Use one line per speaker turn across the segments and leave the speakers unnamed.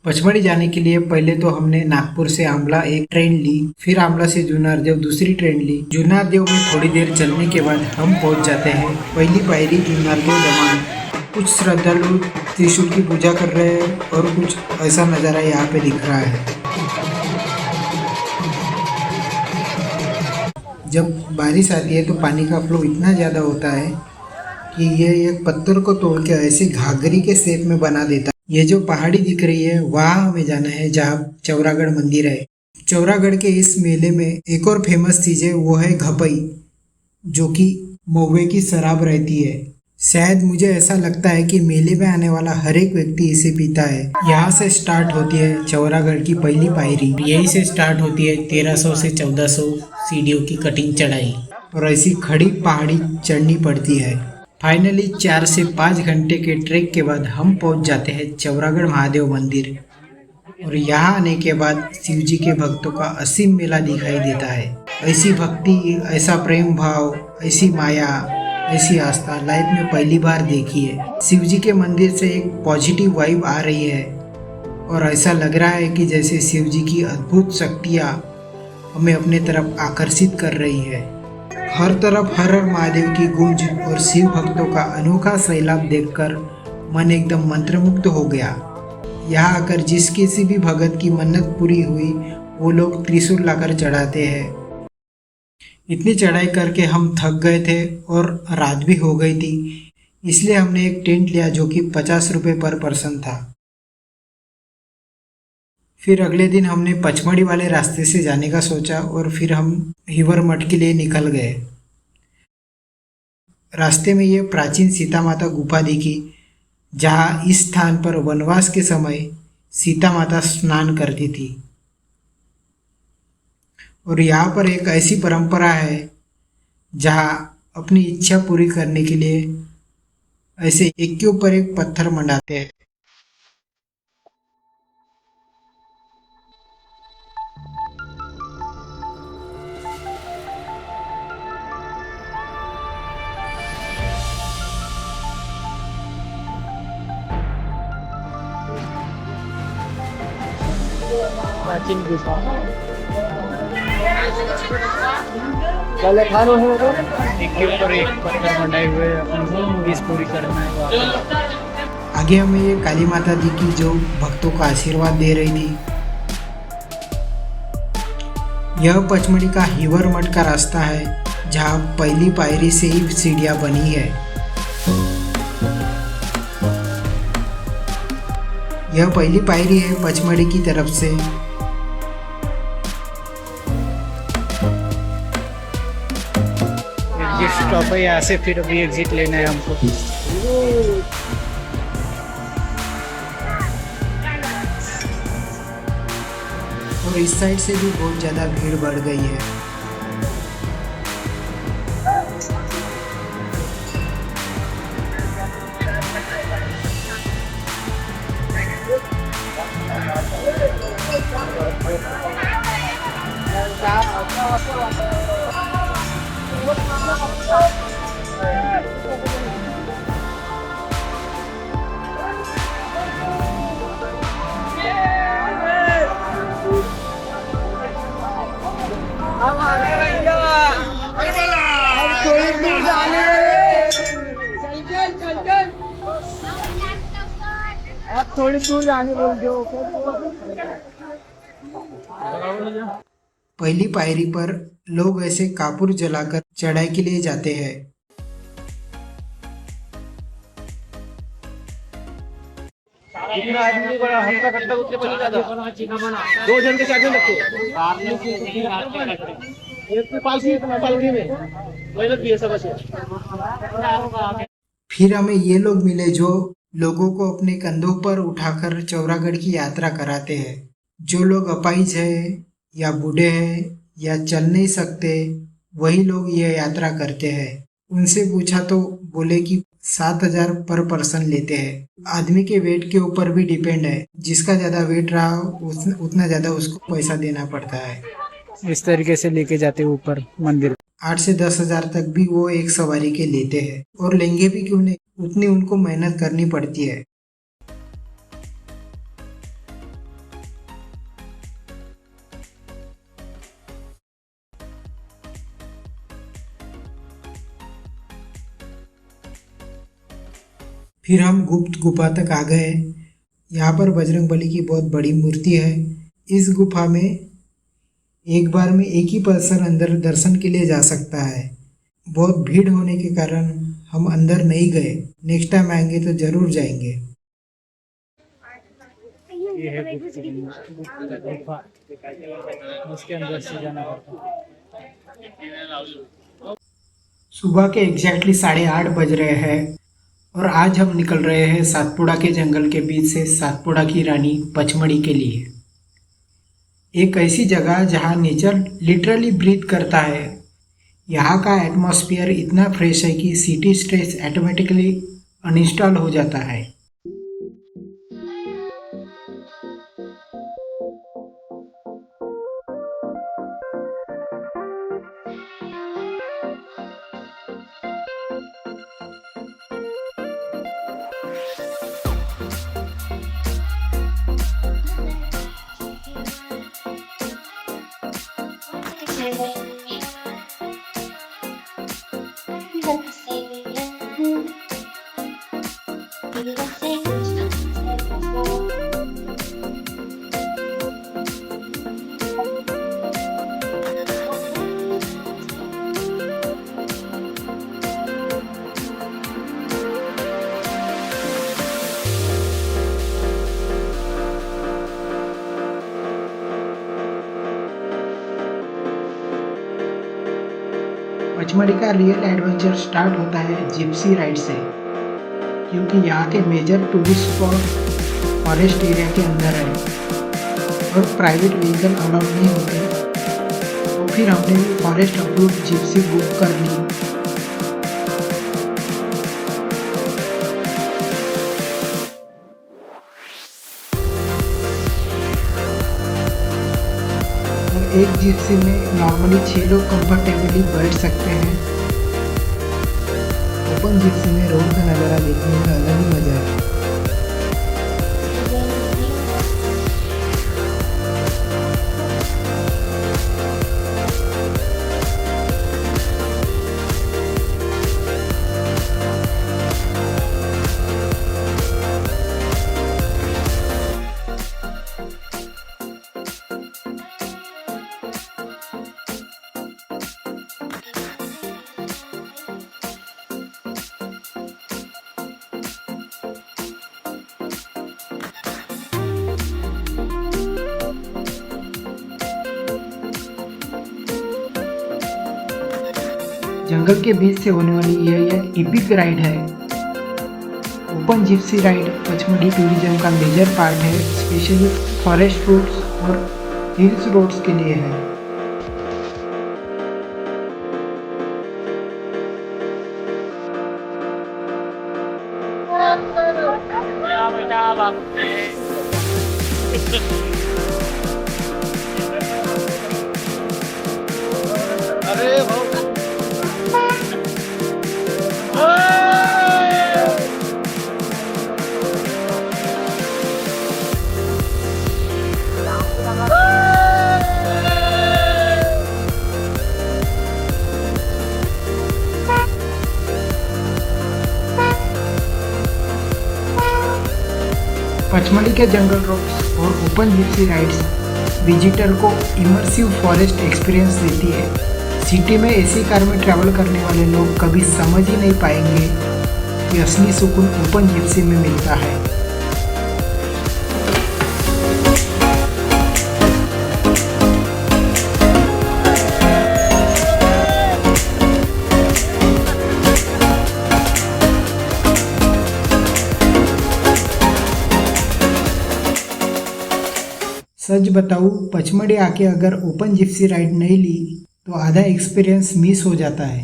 पचमढ़ी जाने के लिए पहले तो हमने नागपुर से आमला एक ट्रेन ली, फिर आमला से जुन्नारदेव दूसरी ट्रेन ली। जुन्नारदेव में थोड़ी देर चलने के बाद हम पहुंच जाते हैं पहली पायरी जुन्नारदेव दमान। कुछ श्रद्धालु त्रिशूल की पूजा कर रहे हैं और कुछ ऐसा नज़ारा यहाँ पे दिख रहा है। जब बारिश आती है तो पानी का फ्लो इतना ज़्यादा होता है कि ये एक पत्थर को तोड़ के ऐसे घाघरी के शेप में बना देता है। ये जो पहाड़ी दिख रही है वहाँ हमें जाना है जहाँ चौरागढ़ मंदिर है। चौरागढ़ के इस मेले में एक और फेमस चीज़ है, वो है घपई, जो कि महुए की शराब रहती है। शायद मुझे ऐसा लगता है कि मेले में आने वाला हर एक व्यक्ति इसे पीता है। यहाँ से स्टार्ट होती है चौरागढ़ की पहली पायरी। यहीं से स्टार्ट होती है 1300 से 1400 सीढ़ियों की कठिन चढ़ाई और ऐसी खड़ी पहाड़ी चढ़नी पड़ती है। फाइनली 4 से 5 घंटे के ट्रैक के बाद हम पहुंच जाते हैं चौरागढ़ महादेव मंदिर और यहाँ आने के बाद शिव जी के भक्तों का असीम मेला दिखाई देता है। ऐसी भक्ति, ऐसा प्रेम भाव, ऐसी माया, ऐसी आस्था लाइफ में पहली बार देखी है। शिव जी के मंदिर से एक पॉजिटिव वाइब आ रही है और ऐसा लग रहा है कि जैसे शिव जी की अद्भुत शक्तियाँ हमें अपने तरफ आकर्षित कर रही है। हर तरफ हर हर महादेव की गूंज और शिव भक्तों का अनोखा सैलाब देखकर मन एकदम मंत्रमुग्ध हो गया। यहाँ आकर जिस किसी भी भगत की मन्नत पूरी हुई वो लोग त्रिशूल लाकर चढ़ाते हैं। इतनी चढ़ाई करके हम थक गए थे और रात भी हो गई थी, इसलिए हमने एक टेंट लिया जो कि 50 रुपये पर पर्सन था। फिर अगले दिन हमने पचमढ़ी वाले रास्ते से जाने का सोचा और फिर हम हिवर मठ के लिए निकल गए। रास्ते में ये प्राचीन सीता माता गुफा दिखी, जहाँ इस स्थान पर वनवास के समय सीता माता स्नान करती थी और यहाँ पर एक ऐसी परंपरा है जहाँ अपनी इच्छा पूरी करने के लिए ऐसे एक के ऊपर एक पत्थर मंडाते हैं।
प्राचीन गुफा पहले खानो है तो एक के ऊपर एक पत्थर मंडाए हुए अपन विश पूरी करना है।
आगे हमें ये काली माता जी की जो भक्तों का आशीर्वाद दे रही थी। यह पचमढ़ी का हिवर मठ का रास्ता है जहाँ पहली पायरी से ही सीढ़ियाँ बनी है। यह पहली पायरी है पचमढ़ी की तरफ से।
एग्जिट स्टॉप है, यहाँ से फिर अभी एग्जिट लेना है हमको।
और इस साइड से भी बहुत ज़्यादा भीड़ बढ़ गई है।
आप थोड़ी दूर जाने बोल दो।
पहली पायरी पर लोग ऐसे कापूर जलाकर चढ़ाई के लिए जाते हैं।
जितना आदमी बड़ा हफ्ता कट्टा उतने पर ज्यादा 2 जन के 4 जन रखो एक पे पालकी में वही भी है सब है।
फिर हमें ये लोग मिले जो लोगों को अपने कंधों पर उठाकर चौरागढ़ की यात्रा कराते हैं। जो लोग अपाहिज है या बूढ़े हैं या चल नहीं सकते, वही लोग ये यात्रा करते हैं। उनसे पूछा तो बोले कि 7,000 पर पर्सन लेते हैं। आदमी के वेट के ऊपर भी डिपेंड है, जिसका ज़्यादा वेट रहा उतना ज़्यादा उसको पैसा देना पड़ता है।
इस तरीके से लेके जाते हैं ऊपर मंदिर।
8 से 10,000 तक भी वो एक सवारी के लेते हैं और लेंगे भी क्यों नहीं, उतनी उनको मेहनत करनी पड़ती है। फिर हम गुप्त गुफा तक आ गए। यहाँ पर बजरंगबली की बहुत बड़ी मूर्ति है। इस गुफा में एक बार में एक ही पर्सन अंदर दर्शन के लिए जा सकता है। बहुत भीड़ होने के कारण हम अंदर नहीं गए। नेक्स्ट टाइम आएंगे तो जरूर जाएंगे।
ये है गुफा, उसके अंदर से जाना पड़ता है।
सुबह के एग्जैक्टली 8:30 बज रहे हैं और आज हम निकल रहे हैं सातपुड़ा के जंगल के बीच से सातपुड़ा की रानी पचमढ़ी के लिए। एक ऐसी जगह जहां नेचर लिटरली ब्रीथ करता है। यहाँ का एटमॉस्फेयर इतना फ्रेश है कि सिटी स्ट्रेस ऑटोमेटिकली अनइंस्टॉल हो जाता है। पचमढ़ी का रियल एडवेंचर स्टार्ट होता है जिप्सी राइड से, क्योंकि यहाँ के major tourist spot forest area के अंदर है और प्राइवेट व्हीकल अलाउ नहीं होते। तो फिर हमने भी फॉरेस्ट अप्रूव जिप्सी बुक कर ली। एक जिप्सी में नॉर्मली 6 लोग कंफर्टेबली बैठ सकते हैं। ओपन जिप्सी में रोड का नज़ारा देखने में अलग ही मजा है। जंगल के बीच से होने वाली यह एक इपिक राइड है। Open Gypsy ride Pachmarhi tourism का मेजर पार्ट है, स्पेशली फॉरेस्ट रूट्स और हिल्स रोड्स के लिए है।
अरे भाऊ
पचमढ़ी के जंगल रोड्स और ओपन जिप्सी राइड्स विजिटर को इमर्सिव फॉरेस्ट एक्सपीरियंस देती है। सिटी में एसी कार में ट्रैवल करने वाले लोग कभी समझ ही नहीं पाएंगे कि असली सुकून ओपन जिप्सी में मिलता है। सच बताऊँ, पचमढ़ी आके अगर ओपन जिप्सी राइड नहीं ली तो आधा एक्सपीरियंस मिस हो जाता है।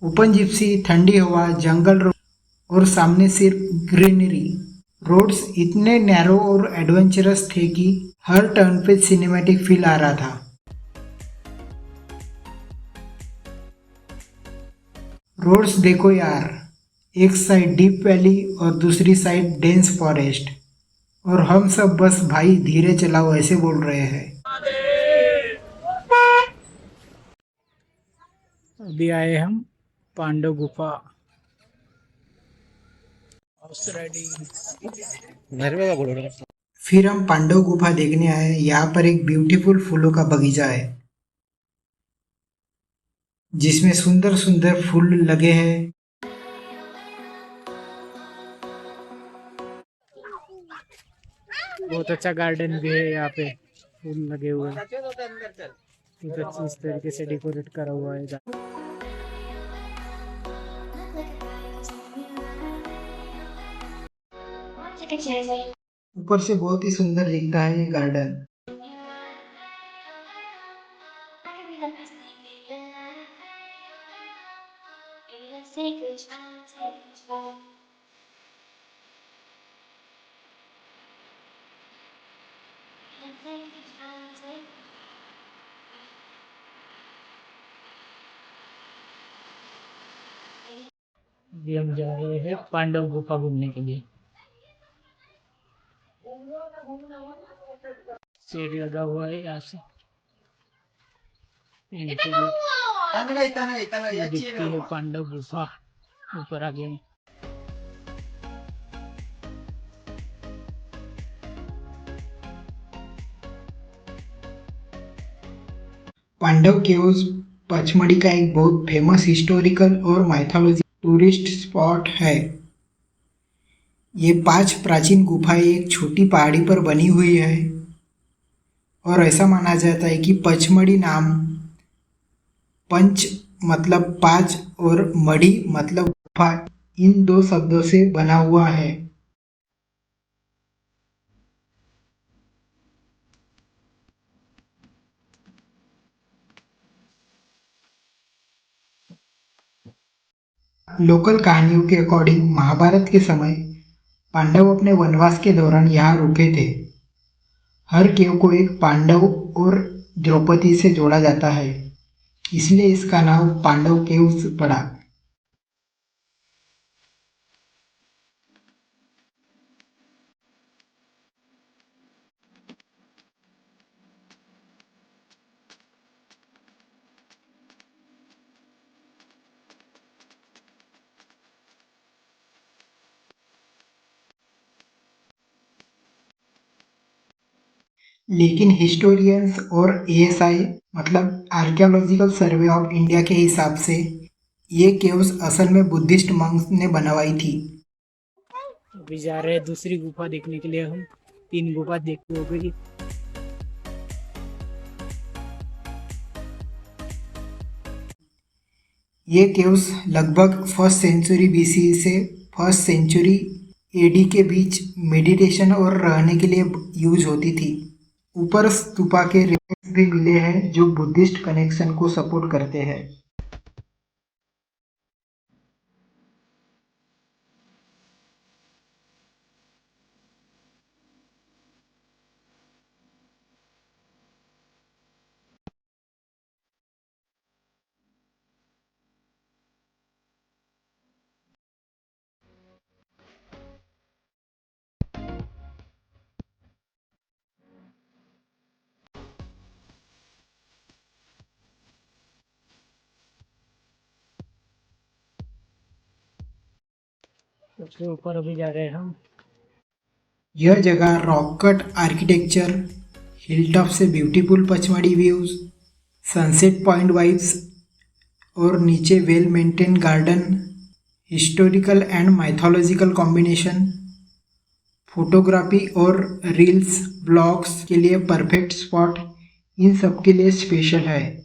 ओपन जिप्सी, ठंडी हवा, जंगल रोड और सामने सिर्फ ग्रीनरी। रोड्स इतने नैरो और एडवेंचरस थे कि हर टर्न पे सिनेमैटिक फील आ रहा था। रोड्स देखो यार, एक साइड डीप वैली और दूसरी साइड डेंस फॉरेस्ट, और हम सब बस भाई धीरे चलाओ ऐसे बोल रहे हैं।
अभी आए हम पांडव गुफा। House riding.
फिर हम पांडव गुफा देखने आए। यहाँ पर एक ब्यूटीफुल फूलों का बगीचा है जिसमें सुंदर सुंदर फूल लगे हैं।
बहुत अच्छा गार्डन भी है यहाँ पे, फूल लगे हुए हैं। बहुत अच्छी इस तरीके से डेकोरेट करा हुआ है।
ऊपर से बहुत ही सुंदर दिखता है ये गार्डन।
अभी हम जा रहे हैं पांडव गुफा घूमने के लिए। सीढ़ी लगा हुआ है यहाँ से दिखती है पांडव गुफा ऊपर आगे में।
पांडव केव्स पचमढ़ी का एक बहुत फेमस हिस्टोरिकल और माइथोलॉजी टूरिस्ट स्पॉट है। ये 5 प्राचीन गुफाएं एक छोटी पहाड़ी पर बनी हुई है और ऐसा माना जाता है कि पचमढ़ी नाम पंच मतलब 5 और मढ़ी मतलब गुफा, इन 2 शब्दों से बना हुआ है। लोकल कहानियों के अकॉर्डिंग महाभारत के समय पांडव अपने वनवास के दौरान यहाँ रुके थे। हर केव को एक पांडव और द्रौपदी से जोड़ा जाता है, इसलिए इसका नाम पांडव केव्स पड़ा। लेकिन हिस्टोरियंस और एएसआई मतलब आर्कियोलॉजिकल सर्वे ऑफ इंडिया के हिसाब से ये केव्स असल में बुद्धिस्ट मंक्स ने बनवाई थी।
अभी जा रहे हैं दूसरी गुफा देखने के लिए। हम 3 गुफा देख के हो गई।
ये केव्स लगभग 1st सेंचुरी बीसी से 1st सेंचुरी एडी के बीच मेडिटेशन और रहने के लिए यूज होती थी। ऊपर स्तूपा के रिमेन्स भी मिले हैं जो बुद्धिस्ट कनेक्शन को सपोर्ट करते हैं।
सबसे ऊपर अभी जा रहे हैं हम।
यह जगह रॉक कट आर्किटेक्चर, हिलटॉप से beautiful Pachmarhi views, sunset point vibes और नीचे well maintain garden, historical and mythological combination, photography और रील्स ब्लॉग्स के लिए परफेक्ट स्पॉट, इन सब के लिए स्पेशल है।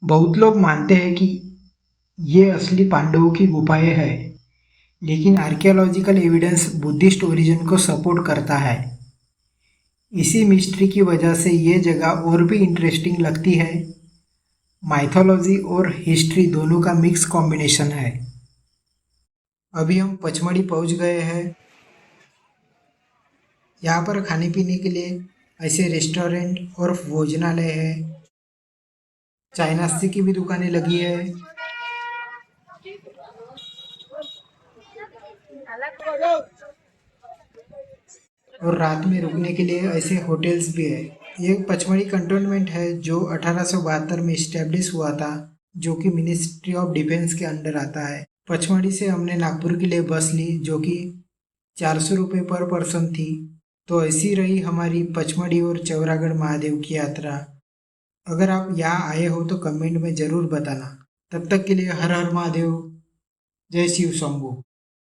बहुत लोग मानते हैं कि ये असली पांडवों की गुफाएं हैं, लेकिन आर्कियोलॉजिकल एविडेंस बुद्धिस्ट ओरिजिन को सपोर्ट करता है। इसी मिस्ट्री की वजह से ये जगह और भी इंटरेस्टिंग लगती है। माइथोलॉजी और हिस्ट्री दोनों का मिक्स कॉम्बिनेशन है। अभी हम पचमढ़ी पहुंच गए हैं। यहाँ पर खाने पीने के लिए ऐसे रेस्टोरेंट और भोजनालय है। चाय नाश्ते की भी दुकानें लगी है। और रात में रुकने के लिए ऐसे होटल्स भी है। ये एक पचमढ़ी कंटोनमेंट है जो 1872 में स्टैब्लिश हुआ था, जो कि मिनिस्ट्री ऑफ डिफेंस के अंडर आता है। पचमढ़ी से हमने नागपुर के लिए बस ली जो कि 400 रुपये पर पर्सन थी। तो ऐसी रही हमारी पचमढ़ी और चौरागढ़ महादेव की यात्रा। अगर आप यहाँ आए हो तो कमेंट में ज़रूर बताना। तब तक के लिए हर हर महादेव, जय शिव शंभू।